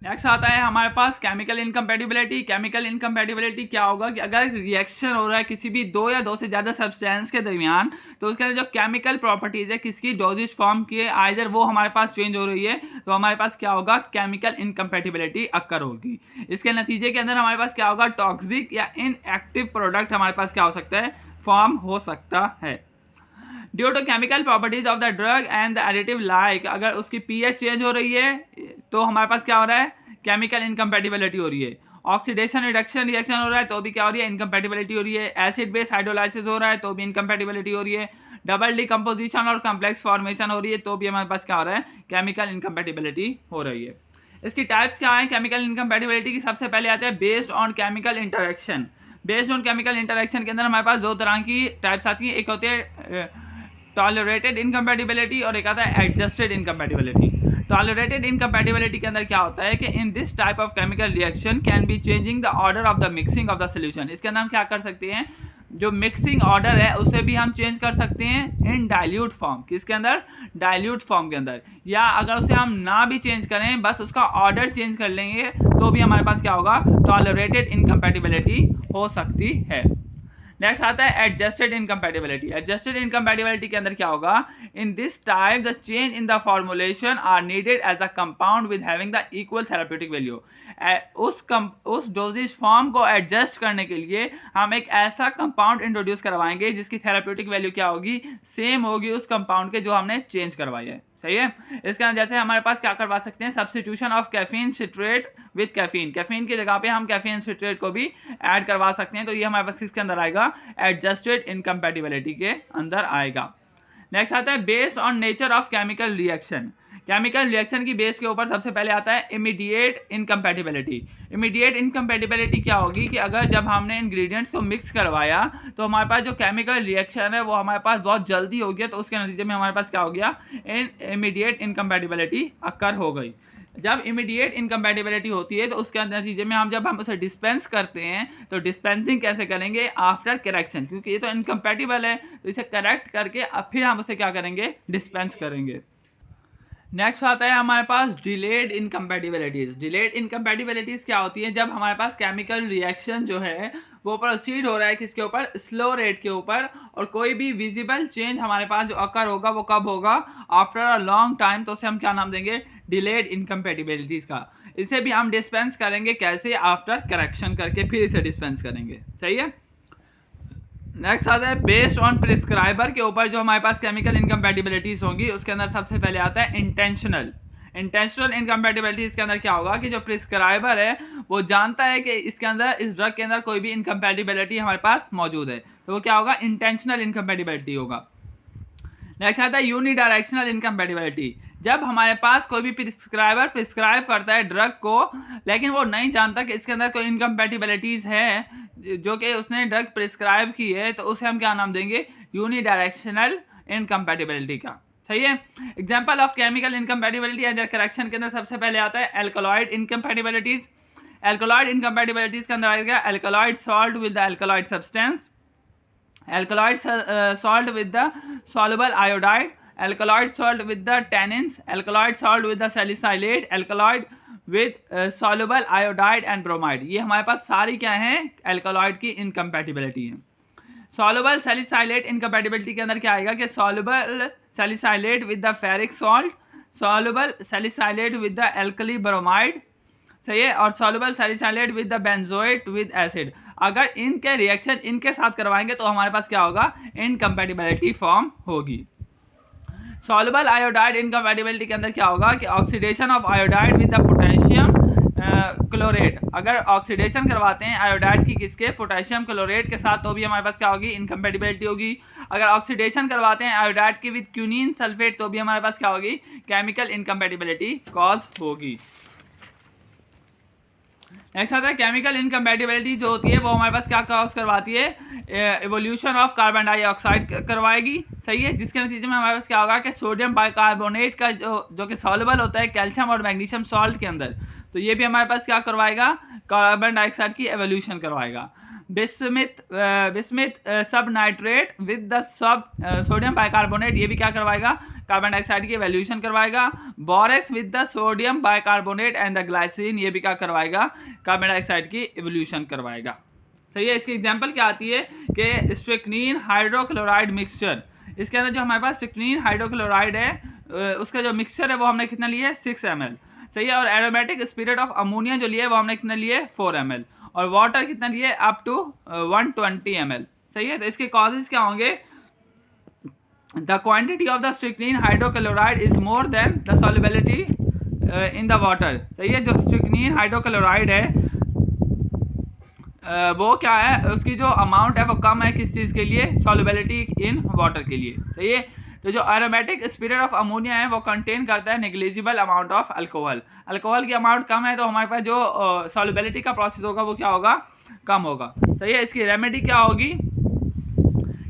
Next आता है हमारे पास केमिकल इनकम्पैटिबिलिटी। केमिकल इनकम्पैटिबिलिटी क्या होगा कि अगर रिएक्शन हो रहा है किसी भी दो या दो से ज़्यादा सब्सटेंस के दरमियान, तो उसके अंदर जो केमिकल प्रॉपर्टीज़ है किसकी डोजेज फॉर्म की है आइदर वो हमारे पास चेंज हो रही है, तो हमारे पास क्या होगा केमिकल इनकम्पैटिबिलिटी अक्कर होगी। इसके नतीजे के अंदर हमारे पास क्या होगा टॉक्सिक या इनएक्टिव प्रोडक्ट हमारे पास क्या हो सकता है फॉर्म हो सकता है। Due to chemical properties of the drug and the additive like, अगर उसकी पीएच चेंज हो रही है तो हमारे पास क्या हो रहा है केमिकल इनकम्पैटिबिलिटी हो रही है। ऑक्सीडेशन रिडक्शन रिएक्शन हो रहा है तो भी क्या हो रही है इनकम्पैटिबिलिटी हो रही है। एसिड बेस हाइड्रोलाइसिस हो रहा है तो भी इनकम्पैटिबिलिटी हो रही है। डबल डिकम्पोजिशन और कम्प्लेक्स फॉर्मेशन हो रही है तो भी हमारे पास क्या हो रहा है केमिकल इनकम्पैटिबिलिटी हो रही है। इसकी टाइप्स क्या है केमिकल इनकम्पैटिबिलिटी की? सबसे पहले आते हैं based on chemical interaction. Based on chemical interaction के अंदर हमारे पास दो तरह की टाइप्स आती है, एक होते हैं टॉलरेटेड इनकम्पैटिबिलिटी और एक आता है एडजस्टेड इनकम्पैटिबिलिटी। टॉलरेटेड इनकम्पैटिबिलिटी के अंदर क्या होता है कि इन this type of chemical reaction can be changing the order of the mixing of the solution. इसके अंदर हम क्या कर सकते हैं जो मिक्सिंग ऑर्डर है उसे भी हम चेंज कर सकते हैं इन डाइल्यूट फॉर्म। किसके अंदर? डाइल्यूट फॉर्म के अंदर। या अगर उसे हम ना भी चेंज करें बस उसका ऑर्डर चेंज कर लेंगे तो भी हमारे पास क्या होगा टॉलरेटेड इनकम्पैटिबिलिटी हो सकती है। नेक्स्ट आता है एडजस्टेड इनकम्पैटिबिलिटी। एडजस्टेड इनकम्पैटिबिलिटी के अंदर क्या होगा in this type the change in the formulation are needed as a compound with having the equal therapeutic value. उस डोजेज फॉर्म को एडजस्ट करने के लिए हम एक ऐसा कंपाउंड इंट्रोड्यूस करवाएंगे जिसकी थेराप्यूटिक वैल्यू क्या होगी सेम होगी उस कंपाउंड के जो हमने चेंज करवाई है। सही है। इसके अंदर जैसे हमारे पास क्या करवा सकते हैं substitution of caffeine citrate with caffeine. Caffeine की जगह पे हम कैफीन सिट्रेट को भी ऐड करवा सकते हैं, तो ये हमारे पास किसके अंदर आएगा एडजस्टेड इनकम्पैटिबिलिटी के अंदर आएगा। नेक्स्ट आता है based on nature of chemical reaction. Chemical reaction की बेस के ऊपर सबसे पहले आता है इमीडिएट इनकम्पैटिबिलिटी। इमीडिएट इनकम्पैटिबिलिटी क्या होगी कि अगर जब हमने इंग्रेडिएंट्स को मिक्स करवाया तो हमारे पास जो केमिकल रिएक्शन है वो हमारे पास बहुत जल्दी हो गया, तो उसके नतीजे में हमारे पास क्या हो गया इमीडिएट इनकम्पैटिबिलिटी अक्कर हो गई। जब इमीडिएट इनकम्पैटिबिलिटी होती है तो उसके नतीजे में जब हम उसे डिस्पेंस करते हैं तो डिस्पेंसिंग कैसे करेंगे आफ्टर करेक्शन, क्योंकि ये तो इनकम्पैटिबल है तो इसे करेक्ट करके अब फिर हम उसे क्या करेंगे डिस्पेंस करेंगे। नेक्स्ट आता है हमारे पास डिलेड इनकम्पैटिबिलिटीज। डिलेड इनकम्पैटिबिलिटीज क्या होती है जब हमारे पास केमिकल रिएक्शन जो है वो प्रोसीड हो रहा है किसके ऊपर स्लो रेट के ऊपर, और कोई भी विजिबल चेंज हमारे पास जो अकर होगा वो कब होगा आफ्टर अ लॉन्ग टाइम, तो उसे हम क्या नाम देंगे डिलेड इनकम्पैटिबिलिटीज का। इसे भी हम डिस्पेंस करेंगे कैसे आफ्टर करेक्शन करके फिर इसे डिस्पेंस करेंगे। सही है। नेक्स्ट आता है बेस्ड ऑन प्रिस्क्राइबर के ऊपर जो हमारे पास केमिकल इनकम्पैटिबिलिटीज होंगी उसके अंदर सबसे पहले आता है इंटेंशनल। इंटेंशनल इनकम्पैटिबिलिटीज के अंदर क्या होगा कि जो प्रिस्क्राइबर है वो जानता है कि इसके अंदर इस ड्रग के अंदर कोई भी इनकम्पैटिबिलिटी हमारे पास मौजूद है, तो वो क्या होगा इंटेंशनल इनकम्पैटिबिलिटी होगा। नेक्स्ट आता है यूनिडायरेक्शनल इनकम्पैटिबिलिटी। जब हमारे पास कोई भी प्रिस्क्राइबर प्रिस्क्राइब करता है ड्रग को लेकिन वो नहीं जानता कि इसके अंदर कोई इनकम्पैटिबिलिटीज है जो कि उसने ड्रग प्रिस्क्राइब की है, तो उसे हम क्या नाम देंगे यूनिडायरेक्शनल इनकम्पैटिबिलिटी का। सही है। Example of chemical incompatibility and correction के अंदर सबसे पहले आता है एल्कलॉइड इनकम्पैटिबिलिटीज। एल्कलॉइड इनकम्पैटिबिलिटीज के अंदर आएगा alkaloid salt with the alkaloid substance, alkaloid salt with the soluble iodide, alkaloid salt with the tannins, alkaloid salt with the salicylate, alkaloid with soluble iodide and bromide। ये हमारे पास सारी क्या है alkaloid की incompatibility है। सॉल्युबल सैलिसाइलेट इनकम्पैटिबिलिटी के अंदर क्या आएगा कि soluble salicylate with the ferric salt, soluble salicylate with the alkali bromide. सही है। और soluble salicylate with the benzoate with acid. अगर इनके रिएक्शन इनके साथ करवाएंगे तो हमारे पास क्या होगा इनकम्पैटिबिलिटी फॉर्म होगी। सॉल्युबल आयोडाइड इनकम्पैटिबिलिटी के अंदर क्या होगा कि oxidation of iodide with the potassium chlorate. अगर ऑक्सीडेशन करवाते हैं आयोडाइड की किसके पोटेशियम क्लोरेट के साथ तो भी हमारे पास क्या होगी इनकम्पैटिबिलिटी होगी। अगर ऑक्सीडेशन करवाते हैं आयोडाइड की विद क्यूनिन सल्फेट तो भी हमारे पास क्या होगी केमिकल इनकम्पैटिबिलिटी कॉज होगी। नेक्स्ट आता है केमिकल इनकम्पैटिबिलिटी जो होती है वो हमारे पास क्या कॉज करवाती है एवोल्यूशन ऑफ कार्बन डाइऑक्साइड करवाएगी। सही है। जिसके नतीजे में हमारे पास क्या होगा कि सोडियम बाइकार्बोनेट का जो कि सॉल्युबल होता है कैल्शियम और मैग्नीशियम सॉल्ट के अंदर, तो ये भी हमारे पास क्या करवाएगा कार्बन डाइऑक्साइड की एवोल्यूशन करवाएगा। बिस्मिथ सब nitrate with the sub sodium bicarbonate, ये भी क्या करवाएगा, कार्बन डाइऑक्साइड की एवोल्यूशन करवाएगा। Borax with the sodium bicarbonate and the glycine, ये भी क्या करवाएगा, कार्बन डाइऑक्साइड की एवोल्यूशन करवाएगा। सही है। इसकी एग्जांपल क्या आती है कि स्ट्रिक्नीन हाइड्रोक्लोराइड मिक्सचर, इसके अंदर जो हमारे पास स्ट्रिक्नीन हाइड्रोक्लोराइड है उसका जो मिक्सचर है वो हमने कितना लिया है, 6 ml। सही है। और एरोमेटिक स्पिरिट ऑफ अमोनिया जो लिया है वो हमने कितना लिए, 4 ml। और वाटर कितना लिए, अप टू 120 ml। सही है। तो इसके कॉजेज क्या होंगे, the quantity of the strychnine hydrochloride is more than the solubility in the water. सही है। जो स्ट्रिक्नीन हाइड्रोक्लोराइड है वो क्या है, उसकी जो अमाउंट है वो कम है किस चीज़ के लिए, सॉल्युबिलिटी इन वाटर के लिए। सही है। तो जो एरोमेटिक स्पिरिट ऑफ अमोनिया है वो कंटेन करता है negligible amount of alcohol. Alcohol की अमाउंट कम है तो हमारे पास जो सॉल्युबिलिटी का प्रोसेस होगा वो क्या होगा, कम होगा। सही है। इसकी रेमेडी क्या होगी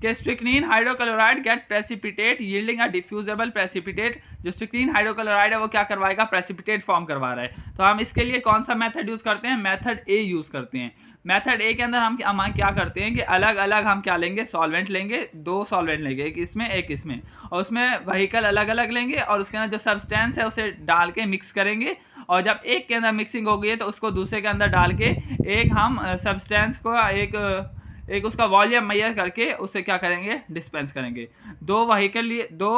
कि स्ट्रिक्नीन हाइड्रोक्लोराइड गेट प्रेसिपिटेट यील्डिंग अ डिफ्यूजेबल प्रेसिपिटेट। जो स्ट्रिक्नीन हाइड्रोक्लोराइड है वो क्या करवाएगा, प्रेसिपिटेट फॉर्म करवा रहा है। तो हम इसके लिए कौन सा मेथड यूज करते हैं, मेथड ए यूज करते हैं। मेथड ए के अंदर हम क्या करते हैं कि अलग अलग हम क्या लेंगे, सॉल्वेंट लेंगे, 2 सॉल्वेंट लेंगे, एक इसमें एक इसमें, और उसमें व्हीकल अलग अलग लेंगे और उसके अंदर जो सब्सटेंस है उसे डाल के मिक्स करेंगे। और जब एक के अंदर मिक्सिंग हो गई है तो उसको दूसरे के अंदर डाल के एक हम सब्सटेंस को एक उसका वॉल्यूम मेजर करके उससे क्या करेंगे, डिस्पेंस करेंगे। 2 व्हीकल लिए, 2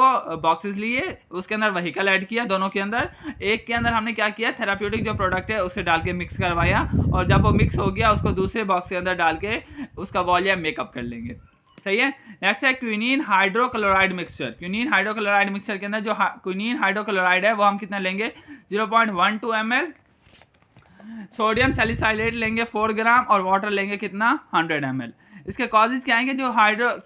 बॉक्सेस लिए, उसके अंदर व्हीकल ऐड किया दोनों के अंदर, एक के अंदर हमने क्या किया, थेराप्यूटिक जो प्रोडक्ट है उसे डाल के मिक्स करवाया, और जब वो मिक्स हो गया उसको दूसरे बॉक्स के अंदर डाल के उसका वॉल्यूम मेकअप कर लेंगे। सही है। नेक्स्ट है quinine hydrochloride mixture. Quinine hydrochloride mixture के अंदर जो क्विनीन हाइड्रोक्लोराइड है वो हम कितना लेंगे, 0.12 ml, सोडियम सैलिसाइलेट लेंगे 4 ग्राम, और वाटर लेंगे कितना, 100 ml। इसके कॉजेज क्या आएंगे, जो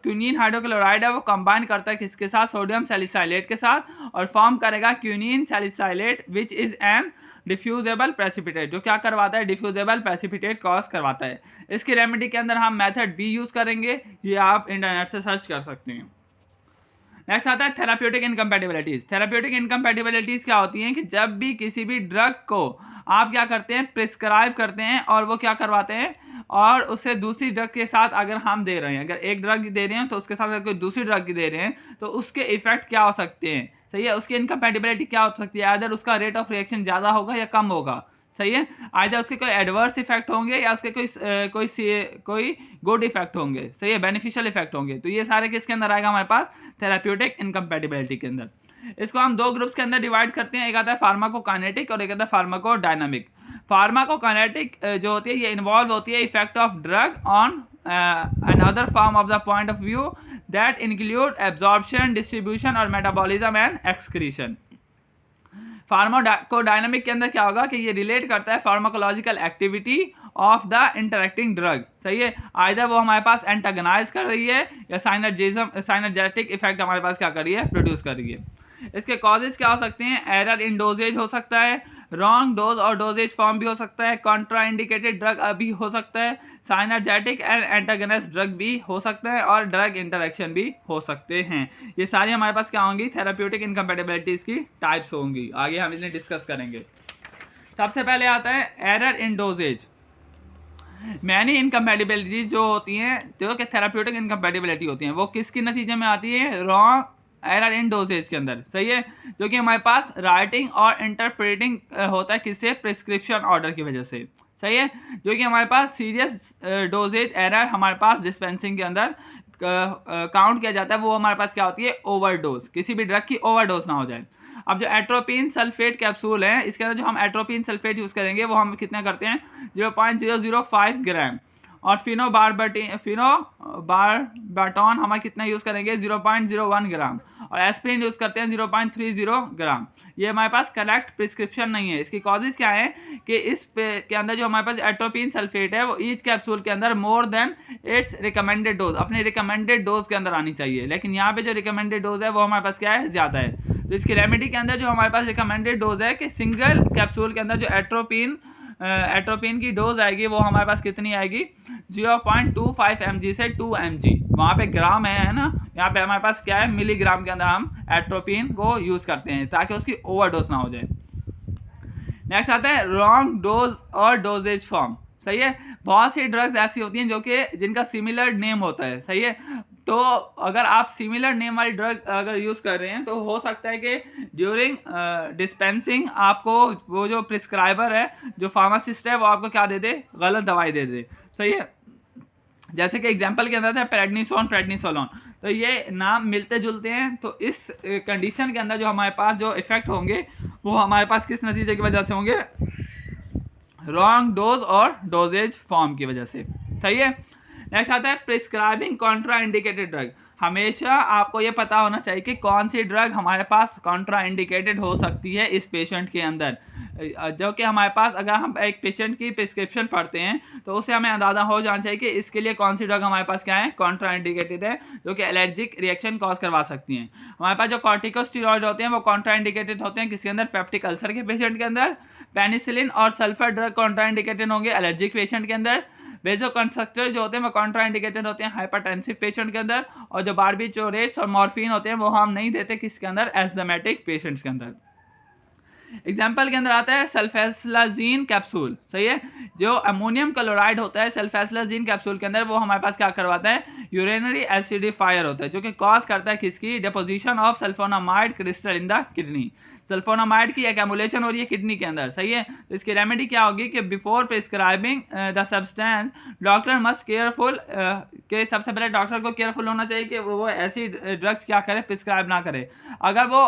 क्विनीन हाइड्रोक्लोराइड है वो कंबाइन करता है किसके साथ, सोडियम सैलिसाइलेट के साथ, और फॉर्म करेगा quinine salicylate which is an diffusible precipitate, जो क्या करवाता है, डिफ्यूजेबल प्रेसिपिटेट कॉज करवाता है। इसकी रेमेडी के अंदर हम मेथड बी यूज करेंगे, ये आप इंटरनेट से सर्च कर सकते हैं। नेक्स्ट आता है थेराप्यूटिक इनकम्पैटिबिलिटीज। थेराप्यूटिक इनकम्पैटिबिलिटीज क्या होती हैं कि जब भी किसी भी ड्रग को आप क्या करते हैं, प्रिस्क्राइब करते हैं और वो क्या करवाते हैं, और उसे दूसरी ड्रग के साथ अगर हम दे रहे हैं, अगर एक ड्रग दे रहे हैं तो उसके साथ अगर कोई दूसरी ड्रग दे रहे हैं तो उसके इफेक्ट क्या हो सकते हैं। सही है। उसकी इनकम्पैटिबिलिटी क्या हो सकती है, अदर उसका रेट ऑफ रिएक्शन ज़्यादा होगा या कम होगा। सही है। आइदर उसके कोई एडवर्स इफेक्ट होंगे या उसके कोई गुड इफेक्ट होंगे। सही है, बेनिफिशियल इफेक्ट होंगे। तो ये सारे किसके अंदर आएगा, हमारे पास थेराप्यूटिक इनकम्पैटिबिलिटी के अंदर। इसको हम 2 ग्रुप्स के अंदर डिवाइड करते हैं, एक आता है फार्माकोकाइनेटिक और एक आता है फार्माकोडायनामिक। फार्माकोकाइनेटिक जो होती है ये इन्वॉल्व होती है effect of drug on another form of the point of view that include absorption, distribution और metabolism and excretion। फार्माकोडायनामिक के अंदर क्या होगा कि ये रिलेट करता है pharmacological activity of the interacting drug. सही है। आइदर वो हमारे पास एंटागनाइज कर रही है या साइनर्जेटिक इफेक्ट हमारे पास क्या कर रही है, प्रोड्यूस कर रही है। इसके कॉजेज क्या हो सकते हैं, एरर इन डोजेज हो सकता है, रॉन्ग डोज और डोजेज फॉर्म भी हो सकता है, कॉन्ट्राइंडिकेटेड ड्रग भी हो सकता है, साइनर्जेटिक एंड एंटागनिस्ट ड्रग भी हो सकता है, और ड्रग इंटरेक्शन भी हो सकते हैं। ये सारी हमारे पास क्या होंगी, थेराप्यूटिक इनकम्पैटिबिलिटीज की टाइप्स होंगी। आगे हम इन्हें डिस्कस करेंगे। सबसे पहले आता है एरर इन डोजेज। मैनी इनकम्पैटिबिलिटीज जो होती हैं, जो कि थेराप्यूटिक इनकम्पैटिबिलिटी होती हैं, वो किसके नतीजे में आती है, रॉन्ग एरर इन डोजेज के अंदर। सही है। जो कि हमारे पास राइटिंग और इंटरप्रेटिंग होता है किससे, प्रिस्क्रिप्शन ऑर्डर की वजह से। सही है। जो कि हमारे पास सीरियस डोजेज एरर हमारे पास डिस्पेंसिंग के अंदर काउंट किया जाता है, वो हमारे पास क्या होती है, ओवरडोज, किसी भी ड्रग की ओवरडोज ना हो जाए। अब जो एट्रोपिन सल्फेट कैप्सूल है, इसके अंदर जो हम एट्रोपिन सल्फेट यूज़ करेंगे वो हम कितना करते हैं, 0.005 ग्राम, और फिनोबार्बिटॉन हम कितना यूज़ करेंगे, 0.01 ग्राम, और एस्पिरिन यूज़ करते हैं 0.30 ग्राम। ये हमारे पास करेक्ट प्रिस्क्रिप्शन नहीं है। इसकी कॉजेज क्या है कि इस के अंदर जो हमारे पास एट्रोपिन सल्फेट है वो ईच कैप्सूल के अंदर more than it's recommended dose, अपने रिकमेंडेड डोज के अंदर आनी चाहिए, लेकिन यहाँ पे जो रिकमेंडेड डोज है वो हमारे पास क्या है, ज़्यादा है। तो इसकी रेमेडी के अंदर जो हमारे पास रिकमेंडेड डोज है कि सिंगल कैप्सूल के अंदर जो एट्रोपिन की डोज आएगी वो हमारे पास कितनी आएगी, 0.25 mg से 2 mg। वहाँ पे ग्राम है ना, यहाँ पे हमारे पास क्या है, मिलीग्राम के अंदर हम एट्रोपिन को यूज़ करते हैं ताकि उसकी ओवरडोज ना हो जाए। नेक्स्ट आता है रॉन्ग डोज और डोजेज फॉर्म। सही है। बहुत सी ड्रग्स ऐसी होती हैं जो कि जिनका सिमिलर नेम होता है, सही है। तो अगर आप सिमिलर नेम वाली ड्रग अगर यूज़ कर रहे हैं तो हो सकता है कि ड्यूरिंग डिस्पेंसिंग आपको वो जो प्रिस्क्राइबर है, जो फार्मासिस्ट है, वो आपको क्या दे दे, गलत दवाई दे दे, सही है। जैसे कि एग्जांपल के अंदर था प्रेडनिसोन, प्रेडनिसोलोन, तो ये नाम मिलते जुलते हैं। तो इस कंडीशन के अंदर जो हमारे पास जो इफेक्ट होंगे वो हमारे पास किस नतीजे की वजह से होंगे, रॉन्ग डोज और डोजेज फॉर्म की वजह से, सही है। नेक्स्ट आता है प्रिस्क्राइबिंग कॉन्ट्रा इंडिकेटेड ड्रग। हमेशा आपको ये पता होना चाहिए कि कौन सी ड्रग हमारे पास कॉन्ट्रा इंडिकेटेड हो सकती है इस पेशेंट के अंदर, जो कि हमारे पास अगर हम एक पेशेंट की प्रिस्क्रिप्शन पढ़ते हैं तो उससे हमें अंदाज़ा हो जाना चाहिए कि इसके लिए कौन सी ड्रग हमारे पास क्या है, कॉन्ट्रा इंडिकेटेड है, जो कि एलर्जिक रिएक्शन कॉज करवा सकती हैं। हमारे पास जो कॉर्टिकोस्टेरॉइड होते हैं वो कॉन्ट्रा इंडिकेटेड होते हैं किसके अंदर, पेप्टिक अल्सर के पेशेंट के अंदर। पेनिसिलिन और सल्फर ड्रग कॉन्ट्रा इंडिकेटेड होंगे एलर्जिक पेशेंट के अंदर। वेजोकंस्ट्रक्टर जो होते हैं वो कॉन्ट्रा इंडिकेटेड होते हैं हाइपरटेंसिव पेशेंट के अंदर। और जो बार्बिचोरेट्स और मॉर्फिन होते हैं वो हम नहीं देते किसके अंदर, एस्थमेटिक पेशेंट्स के अंदर। एग्जाम्पल के अंदर आता है सल्फेस्लाजीन कैप्सूल, सही है। जो अमोनियम क्लोराइड होता है सल्फेस्लाजीन कैप्सूल के अंदर वो हमारे पास क्या करवाता है, यूरिनरी एसिडिफायर होता है, जो कि कॉज करता है किसकी, deposition of sulphonamide crystal in the kidney. Sulphonamide की एक्यूमुलेशन हो रही है किडनी के अंदर, सही है। तो इसकी रेमेडी क्या होगी कि before prescribing the substance doctor must careful, के सबसे पहले डॉक्टर को केयरफुल होना चाहिए कि वो ऐसी ड्रग्स क्या करे, प्रिस्क्राइब ना करे। अगर वो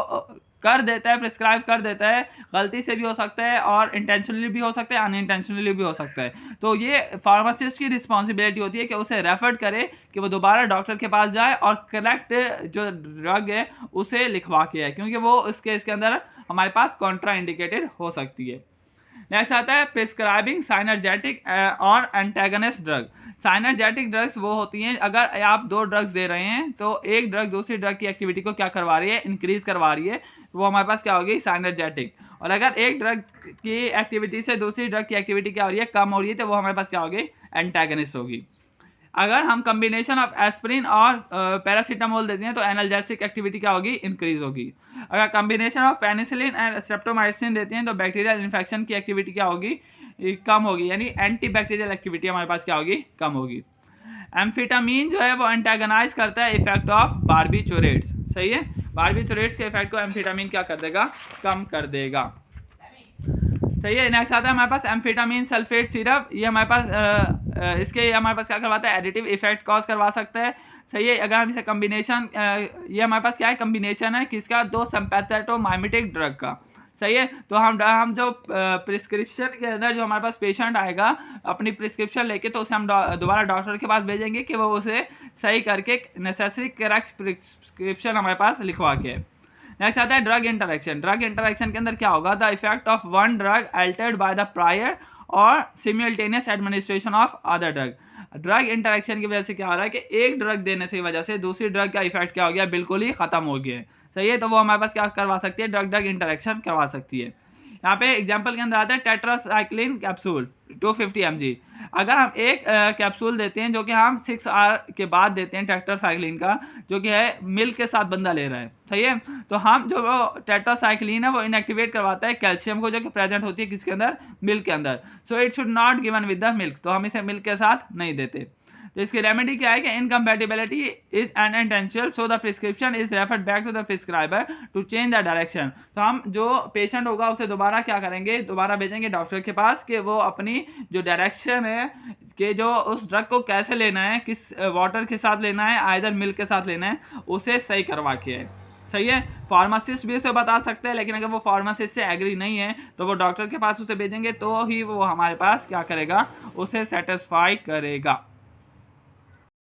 कर देता है, प्रिस्क्राइब कर देता है, गलती से भी हो सकता है और इंटेंशनली भी हो सकता है, अनइंटेंशनली भी हो सकता है, तो ये फार्मासिस्ट की रिस्पॉन्सिबिलिटी होती है कि उसे रेफर करे कि वो दोबारा डॉक्टर के पास जाए और करेक्ट जो ड्रग है उसे लिखवा के आए, क्योंकि वो इस केस के अंदर हमारे पास कॉन्ट्रा इंडिकेटेड हो सकती है। नेक्स्ट आता है प्रिस्क्राइबिंग साइनर्जेटिक और एंटागनिस्ट ड्रग। साइनर्जेटिक ड्रग्स वो होती हैं अगर आप दो ड्रग्स दे रहे हैं तो एक ड्रग दूसरी ड्रग की एक्टिविटी को क्या करवा रही है, इंक्रीज करवा रही है, तो वो हमारे पास क्या होगी, साइनर्जेटिक। और अगर एक ड्रग की एक्टिविटी से दूसरी ड्रग की एक्टिविटी क्या हो रही है, कम हो रही है, तो वो हमारे पास क्या होगी, एंटागनिस्ट होगी। अगर हम कम्बिनेशन ऑफ एस्पिरिन और पैरासीटामोल देते हैं तो एनाल्जेसिक एक्टिविटी क्या होगी, इंक्रीज होगी। अगर combination of penicillin and streptomycin देते हैं तो बैक्टीरियल इन्फेक्शन की एक्टिविटी क्या होगी, कम होगी, यानी एंटी बैक्टीरियल एक्टिविटी हमारे पास क्या होगी, कम होगी। एम्फेटामिन जो है वो एंटागनाइज करता है इफेक्ट ऑफ बार्बिचोरेट्स, सही है। बार्बिचोरेट्स के इफेक्ट को एम्फेटामिन क्या कर देगा, कम कर देगा, सही है। नेक्स्ट आता है हमारे पास एम्फेटामिन सल्फेट सिरप। ये हमारे पास इसके हमारे पास क्या करवाता है, एडिटिव इफेक्ट कॉज करवा सकता है, सही है। अगर हम इसे कम्बिनेशन, ये हमारे पास क्या है, कम्बिनेशन है किसका, दो सिम्पैथेटोमाइमेटिक ड्रग का, सही है। तो हम जो प्रिस्क्रिप्शन के अंदर जो हमारे पास पेशेंट आएगा अपनी प्रिस्क्रिप्शन लेके, तो उसे हम दोबारा डॉक्टर के पास भेजेंगे कि वो उसे सही करके नेसेसरी करेक्ट प्रिस्क्रिप्शन हमारे पास लिखवा के। नेक्स्ट आता है ड्रग इंटरेक्शन। ड्रग इंटरेक्शन के अंदर क्या होगा, the effect of one drug altered by the prior or simultaneous administration of other drug. Drug interaction की वजह से क्या हो रहा है कि एक ड्रग देने की वजह से दूसरी ड्रग का इफेक्ट क्या हो गया, बिल्कुल ही खत्म हो गया है, सही है। तो वो हमारे पास क्या करवा सकती है, ड्रग ड्रग इंटरेक्शन करवा सकती है। यहाँ पे एग्जांपल के अंदर आता है टेट्रासाइक्लिन कैप्सूल 250 mg। अगर हम एक कैप्सूल देते हैं जो कि हम 6 आवर के बाद देते हैं टेट्रासाइक्लिन का, जो कि है मिल्क के साथ बंदा ले रहा है, सही है। तो हम जो टेट्रासाइक्लिन है वो इनएक्टिवेट करवाता है कैल्शियम को, जो कि प्रेजेंट होती है किसके अंदर, मिल्क के अंदर। So it should not given with the milk, तो हम इसे मिल्क के साथ नहीं देते। तो इसकी रेमेडी क्या है कि incompatibility is unintentional, so the prescription is referred back to the prescriber to change the direction. तो हम जो पेशेंट होगा उसे दोबारा क्या करेंगे, दोबारा भेजेंगे डॉक्टर के पास कि वो अपनी जो डायरेक्शन है कि जो उस ड्रग को कैसे लेना है, किस वाटर के साथ लेना है, आइदर मिल्क के साथ लेना है, उसे सही करवा के है, सही है। फार्मासिस्ट भी उसे बता सकते हैं, लेकिन अगर वो फार्मासिस्ट से एग्री नहीं है तो वो डॉक्टर के पास उसे भेजेंगे, तो ही वो हमारे पास क्या करेगा, उसे सेटिस्फाई करेगा।